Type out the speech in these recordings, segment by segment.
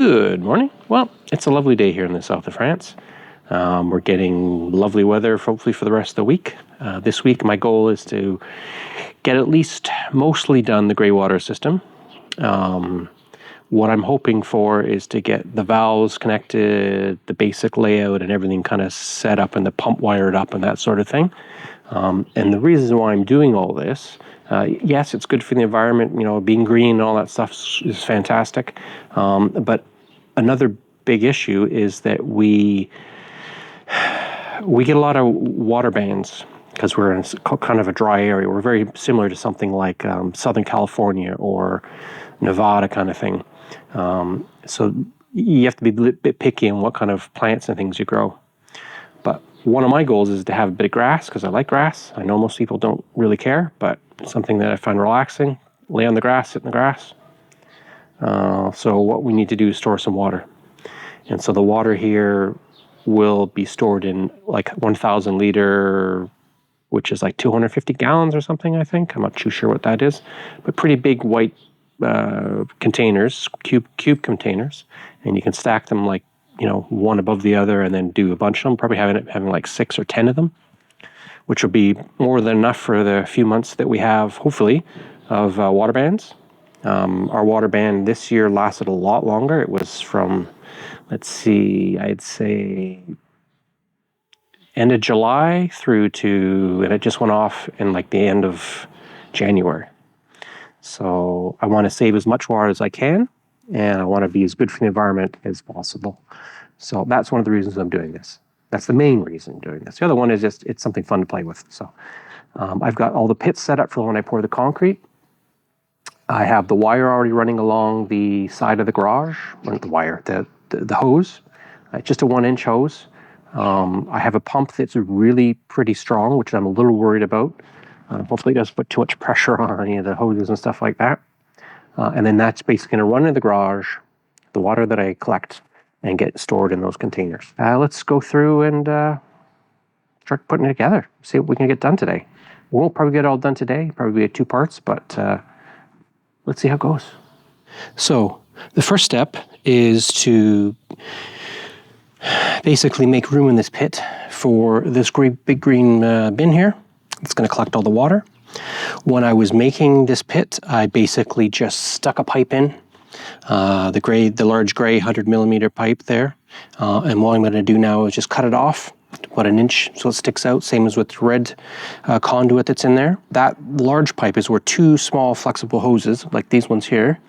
Good morning. Well, it's a lovely day here in the south of France. We're getting lovely weather, hopefully, for the rest of the week. This week, my goal is to get at least mostly done the grey water system. What I'm hoping for is to get the valves connected, the basic layout and everything kind of set up and the pump wired up and that sort of thing. And the reason why I'm doing all this, yes, it's good for the environment, being green and all that stuff is fantastic. But another big issue is that we get a lot of water bans because we're in kind of a dry area. We're very similar to something like Southern California or Nevada kind of thing. So you have to be a bit picky on what kind of plants and things you grow. But one of my goals is to have a bit of grass because I like grass. I know most people don't really care, but it's something that I find relaxing. Lay on the grass, sit in the grass. So what we need to do is store some water. And so the water here will be stored in like 1,000 liter, which is like 250 gallons or something, I think. I'm not too sure what that is. But pretty big white containers, cube containers. And you can stack them like, one above the other and then do a bunch of them. Probably having like 6 or 10 of them, which will be more than enough for the few months that we have, hopefully, of water bans. Our water ban this year lasted a lot longer. It was from, I'd say end of July and it just went off in like the end of January. So I want to save as much water as I can, and I want to be as good for the environment as possible. So that's one of the reasons I'm doing this. That's the main reason I'm doing this. The other one is just it's something fun to play with. So I've got all the pits set up for when I pour the concrete. I have the wire already running along the side of the garage. Not the wire, the hose. Just a 1-inch hose. I have a pump that's really pretty strong, which I'm a little worried about. Hopefully it doesn't put too much pressure on any of the hoses and stuff like that. And then that's basically going to run in the garage, the water that I collect, and get stored in those containers. Let's go through and start putting it together. See what we can get done today. We won't probably get it all done today. Probably be 2 parts, but let's see how it goes. So the first step is to basically make room in this pit for this great big green bin here. It's going to collect all the water. When I was making this pit, I basically just stuck a pipe in, the large gray 100 millimeter pipe there. And what I'm going to do now is just cut it off about 1 inch so it sticks out, same as with the red conduit that's in there. That large pipe is where 2 small flexible hoses, like these ones here,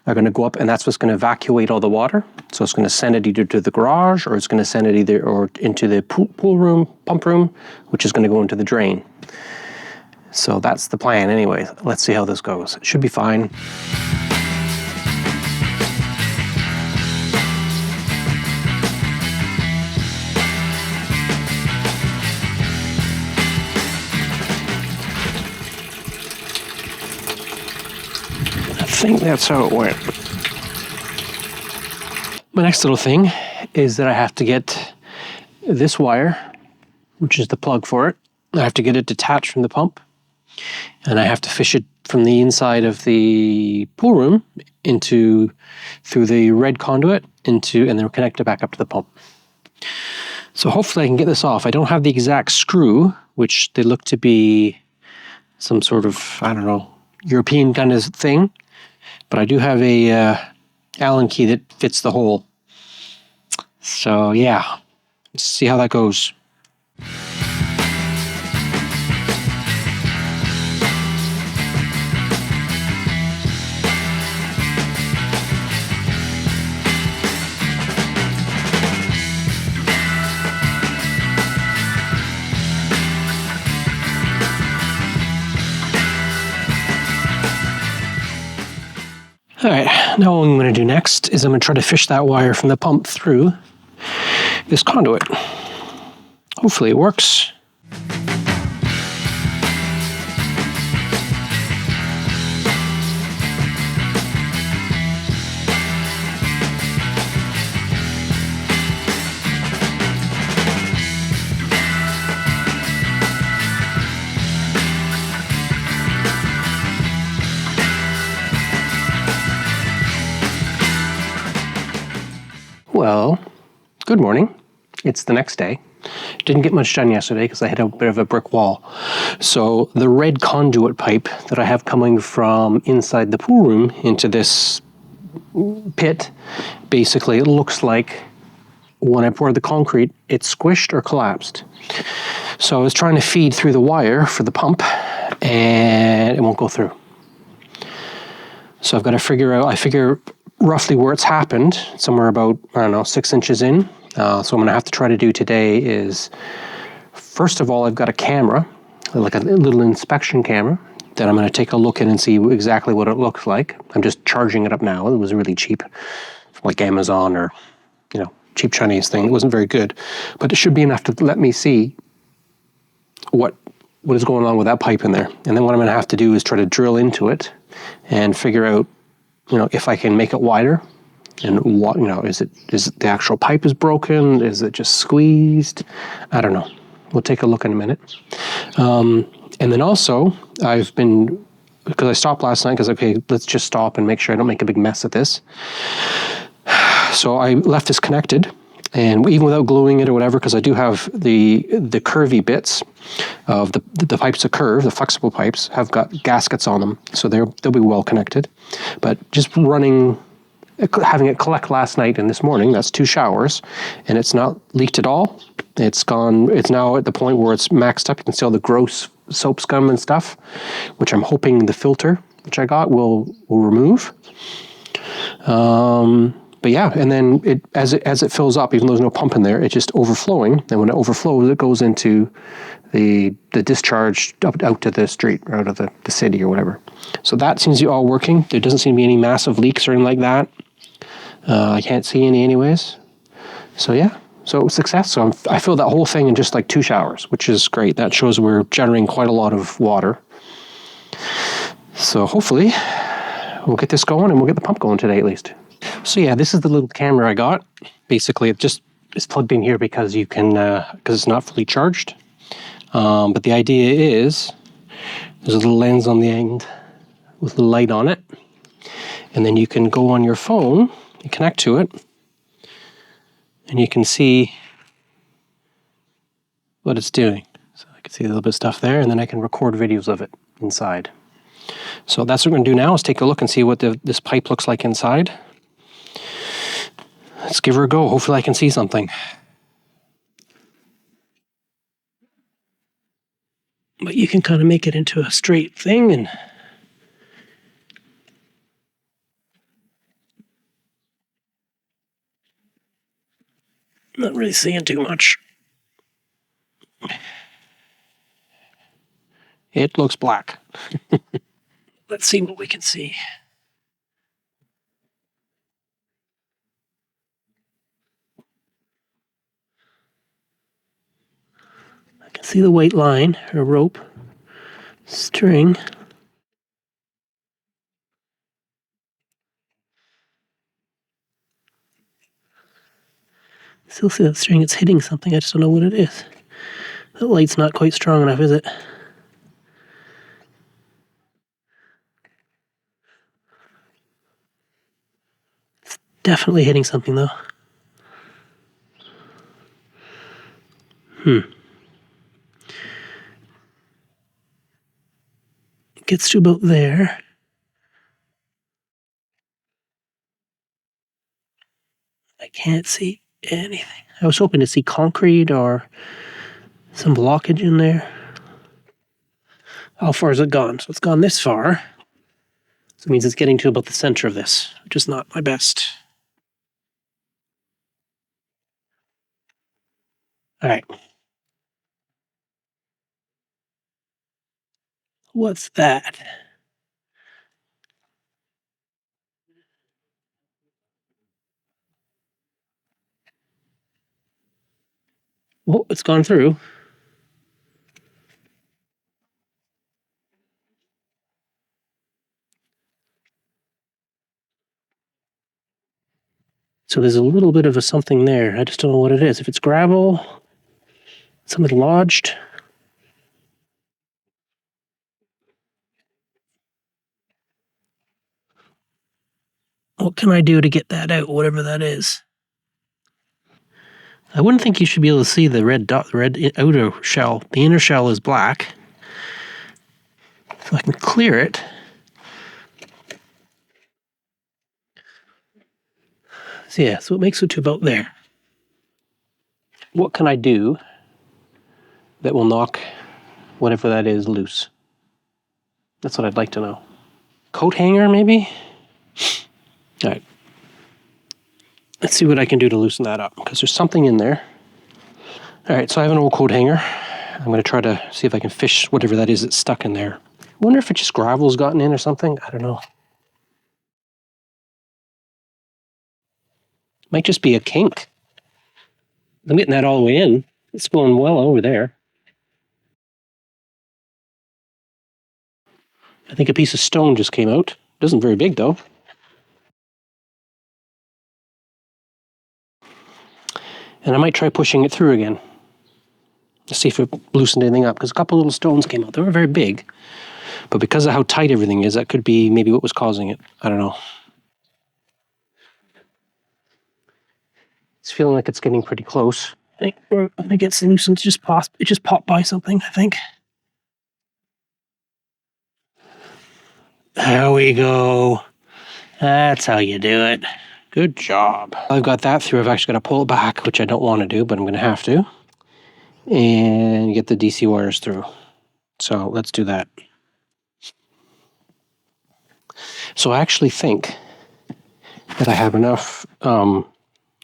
are going to go up, and that's what's going to evacuate all the water. So it's going to send it either to the garage, or it's going to send it into the pool room, pump room, which is going to go into the drain. So that's the plan anyway. Let's see how this goes. It should be fine. I think that's how it went. My next little thing is that I have to get this wire, which is the plug for it. I have to get it detached from the pump, and I have to fish it from the inside of the pool room through the red conduit and then connect it back up to the pump. So hopefully I can get this off. I don't have the exact screw, which they look to be some sort of, European kind of thing. But I do have a Allen key that fits the hole. So yeah, let's see how that goes. All right, now what I'm going to do next is I'm going to try to fish that wire from the pump through this conduit. Hopefully it works. Well, good morning. It's the next day. Didn't get much done yesterday because I hit a bit of a brick wall. So the red conduit pipe that I have coming from inside the pool room into this pit, basically it looks like when I poured the concrete, it squished or collapsed. So I was trying to feed through the wire for the pump and it won't go through. So I've got to figure roughly where it's happened, somewhere about, 6 inches in. So what I'm going to have to try to do today is, first of all, I've got a camera, like a little inspection camera, that I'm going to take a look in and see exactly what it looks like. I'm just charging it up now. It was really cheap, like Amazon or, cheap Chinese thing. It wasn't very good, but it should be enough to let me see what is going on with that pipe in there. And then what I'm going to have to do is try to drill into it and figure out, if I can make it wider. And what, is it the actual pipe is broken? Is it just squeezed? I don't know. We'll take a look in a minute. And then also, because I stopped last night, because, okay, let's just stop and make sure I don't make a big mess of this. So I left this connected, and even without gluing it or whatever, because I do have the curvy bits of the pipes that curve, the flexible pipes, have got gaskets on them, so they'll be well connected. But just having it collect last night and this morning, that's 2 showers, and it's not leaked at all. It's now at the point where it's maxed up. You can see all the gross soap scum and stuff, which I'm hoping the filter, which I got, will remove. But yeah, and then as it fills up, even though there's no pump in there, it's just overflowing. And when it overflows, it goes into the discharge out to the street, or out of the city or whatever. So that seems to be all working. There doesn't seem to be any massive leaks or anything like that. I can't see any anyways. So yeah, so success. So I filled that whole thing in just like 2 showers, which is great. That shows we're generating quite a lot of water. So hopefully we'll get this going and we'll get the pump going today at least. So yeah, this is the little camera I got. Basically, it's plugged in here because you can, because it's not fully charged. But the idea is, there's a little lens on the end with a light on it. And then you can go on your phone and connect to it. And you can see what it's doing. So I can see a little bit of stuff there, and then I can record videos of it inside. So that's what we're going to do now, is take a look and see what this pipe looks like inside. Let's give her a go. Hopefully I can see something. But you can kind of make it into a straight thing, and not really seeing too much. It looks black. Let's see what we can see. I can see the white line, or rope, string. Still see that string, it's hitting something, I just don't know what it is. That light's not quite strong enough, is it? It's definitely hitting something though. It gets to about there. I can't see anything. I was hoping to see concrete or some blockage in there. How far has it gone? So it's gone this far. So it means it's getting to about the center of this, which is not my best. All right. What's that? Oh, it's gone through. So there's a little bit of a something there. I just don't know what it is. If it's gravel, something lodged. What can I do to get that out, whatever that is? I wouldn't think you should be able to see the red dot, the red outer shell. The inner shell is black. So I can clear it. So yeah, so it makes it to about there. What can I do that will knock whatever that is loose? That's what I'd like to know. Coat hanger, maybe? All right. Let's see what I can do to loosen that up, because there's something in there. All right, so I have an old coat hanger. I'm going to try to see if I can fish whatever that is that's stuck in there. I wonder if it just gravel's gotten in or something. I don't know. Might just be a kink. I'm getting that all the way in. It's going well over there. I think a piece of stone just came out. It isn't very big, though. And I might try pushing it through again. To see if it loosened anything up, because a couple little stones came out. They were very big. But because of how tight everything is, that could be maybe what was causing it. I don't know. It's feeling like it's getting pretty close. I think it's loosened. It just popped by something, I think. There we go. That's how you do it. Good job. I've got that through. I've actually got to pull it back, which I don't want to do, but I'm going to have to. And get the DC wires through. So let's do that. So I actually think that I have enough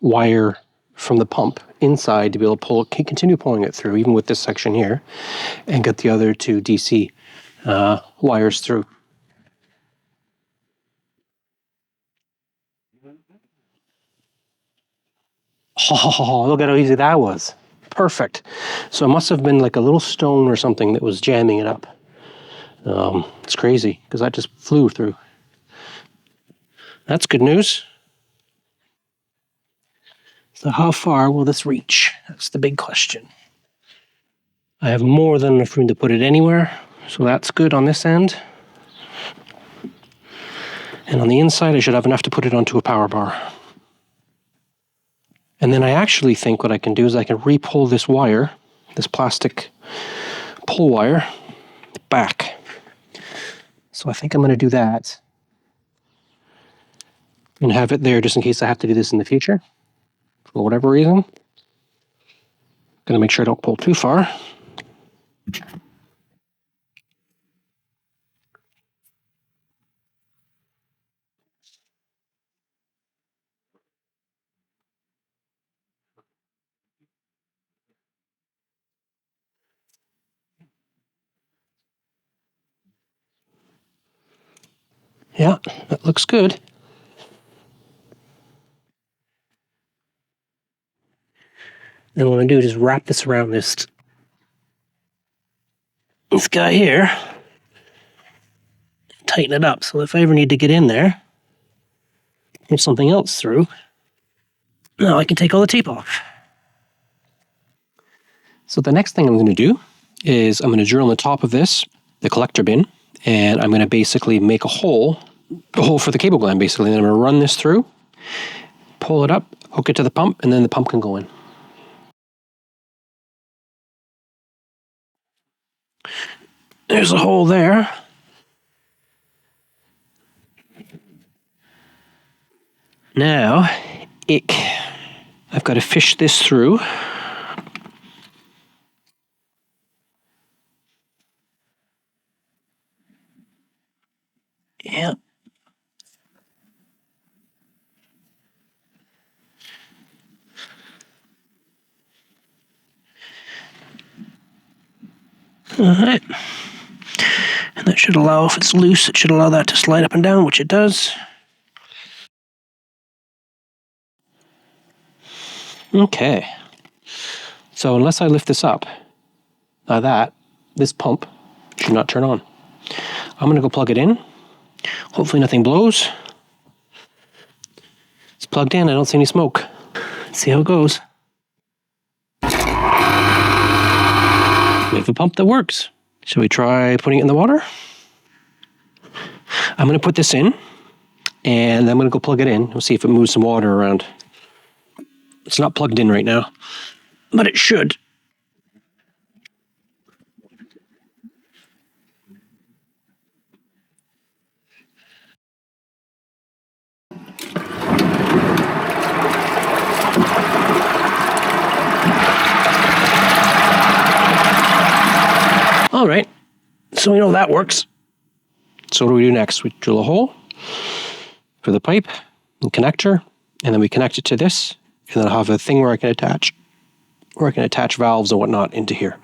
wire from the pump inside to be able to continue pulling it through, even with this section here, and get the other two DC wires through. Oh, look at how easy that was. Perfect. So it must have been like a little stone or something that was jamming it up. It's crazy, because that just flew through. That's good news. So how far will this reach? That's the big question. I have more than enough room to put it anywhere, so that's good on this end. And on the inside, I should have enough to put it onto a power bar. And then I actually think what I can do is I can re-pull this wire, this plastic pull wire, back. So I think I'm going to do that and have it there just in case I have to do this in the future for whatever reason. Going to make sure I don't pull too far. Yeah, that looks good. Then what I'm going to do is just wrap this around this guy here. Tighten it up, so if I ever need to get in there, get something else through, now I can take all the tape off. So the next thing I'm going to do is I'm going to drill in the top of this, the collector bin, and I'm going to basically make a hole for the cable gland, basically. And I'm going to run this through, pull it up, hook it to the pump, and then the pump can go in. There's a hole there. Now, I've got to fish this through. Yeah. All right. And that should allow, if it's loose, it should allow that to slide up and down, which it does. Okay. So unless I lift this up, this pump should not turn on. I'm going to go plug it in. Hopefully nothing blows. It's plugged in. I don't see any smoke. Let's see how it goes. We have a pump that works. Shall we try putting it in the water? I'm going to put this in, and I'm going to go plug it in. We'll see if it moves some water around. It's not plugged in right now, but it should. All right, so we know that works. So what do we do next? We drill a hole for the pipe and connector, and then we connect it to this, and then I'll have a thing where I can attach valves and whatnot into here.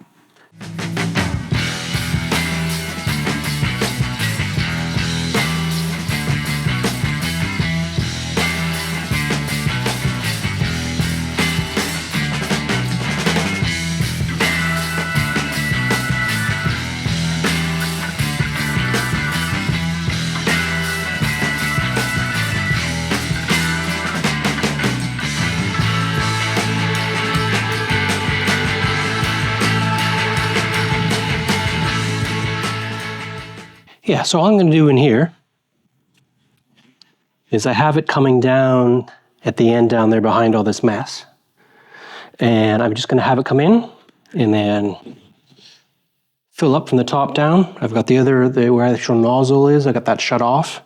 Yeah, so all I'm going to do in here is I have it coming down at the end down there behind all this mess. And I'm just going to have it come in and then fill up from the top down. I've got where the actual nozzle is, I got that shut off.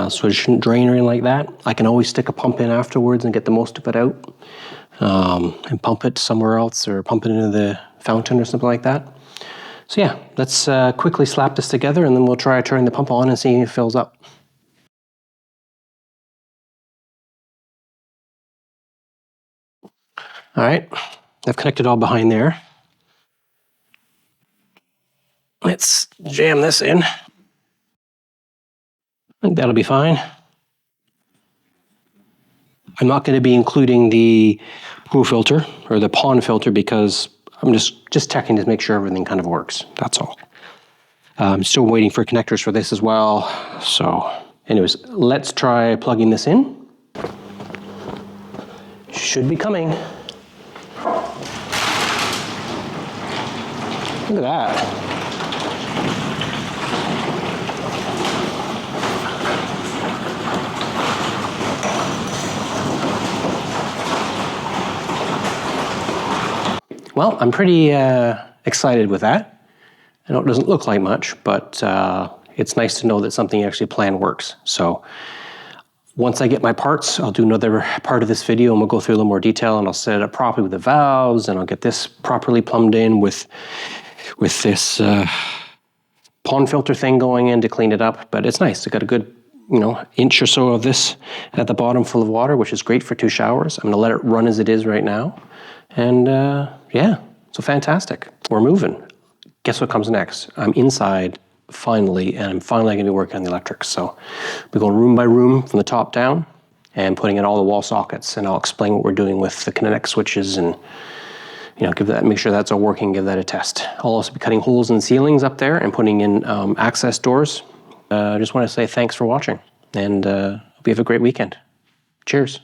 So it shouldn't drain or anything like that. I can always stick a pump in afterwards and get the most of it out. And pump it somewhere else or pump it into the fountain or something like that. So yeah, let's quickly slap this together and then we'll try turning the pump on and seeing if it fills up. All right, I've connected all behind there. Let's jam this in. I think that'll be fine. I'm not going to be including the pool filter or the pond filter because I'm just checking to make sure everything kind of works. That's all. I'm still waiting for connectors for this as well. So anyways, let's try plugging this in. Should be coming. Look at that. Well, I'm pretty excited with that. I know it doesn't look like much, but it's nice to know that something actually planned works. So once I get my parts, I'll do another part of this video and we'll go through a little more detail and I'll set it up properly with the valves and I'll get this properly plumbed in with this pond filter thing going in to clean it up. But it's nice. I got a good inch or so of this at the bottom full of water, which is great for 2 showers. I'm going to let it run as it is right now. And yeah, so fantastic. We're moving. Guess what comes next? I'm inside finally, and I'm finally going to be working on the electrics. So we're going room by room from the top down and putting in all the wall sockets, and I'll explain what we're doing with the kinetic switches and make sure that's all working, give that a test. I'll also be cutting holes in ceilings up there and putting in access doors. I just want to say thanks for watching, and hope you have a great weekend. Cheers.